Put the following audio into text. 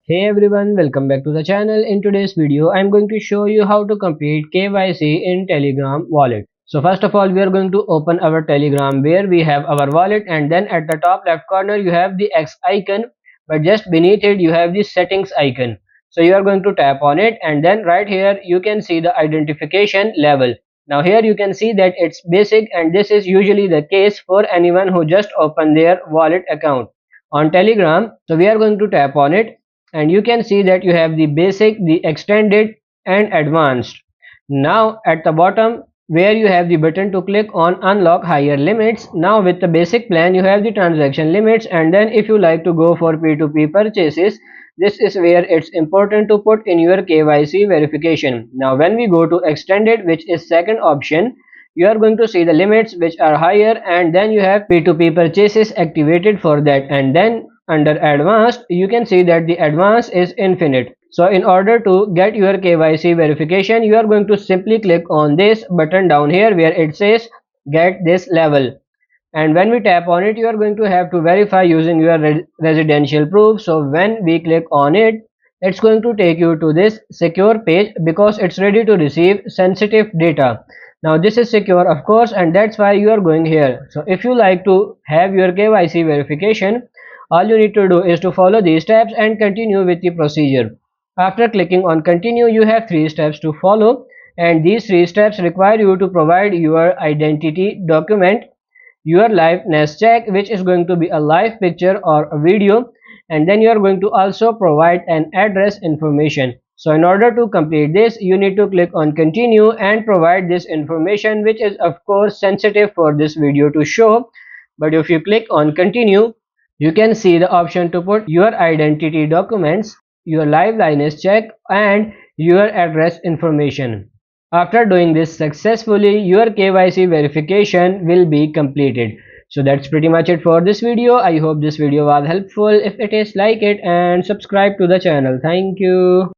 Hey everyone, welcome back to the channel. In today's video, I'm going to show you how to complete KYC in Telegram wallet. So first of all, we are going to open our Telegram where we have our wallet, and then at the top left corner you have the X icon, but just beneath it you have the settings icon. So you are going to tap on it, and then right here you can see the identification level. Now here you can see that it's basic, and this is usually the case for anyone who just opened their wallet account on Telegram. So we are going to tap on it, and you can see that you have the basic, the extended and advanced. Now at the bottom where you have the button to click on unlock higher limits. Now with the basic plan you have the transaction limits, and then if you like to go for P2P purchases, this is where it's important to put in your KYC verification. Now when we go to extended, which is second option, you are going to see the limits which are higher, and then you have P2P purchases activated for that, and then under advanced you can see that the advanced is infinite. So in order to get your KYC verification, you are going to simply click on this button down here where it says get this level, and when we tap on it you are going to have to verify using your residential proof. So when we click on it, it's going to take you to this secure page because it's ready to receive sensitive data. Now this is secure of course, and that's why you are going here. So if you like to have your KYC verification, all you need to do is to follow these steps and continue with the procedure. After clicking on continue, you have 3 steps to follow, and these 3 steps require you to provide your identity document, your liveness check, which is going to be a live picture or a video, and then you are going to also provide an address information. So in order to complete this, you need to click on continue and provide this information, which is of course sensitive for this video to show. But if you click on continue, you can see the option to put your identity documents, your live liveness check, and your address information. After doing this successfully, your KYC verification will be completed. So that's pretty much it for this video. I hope this video was helpful. If it is, like it and subscribe to the channel. Thank you.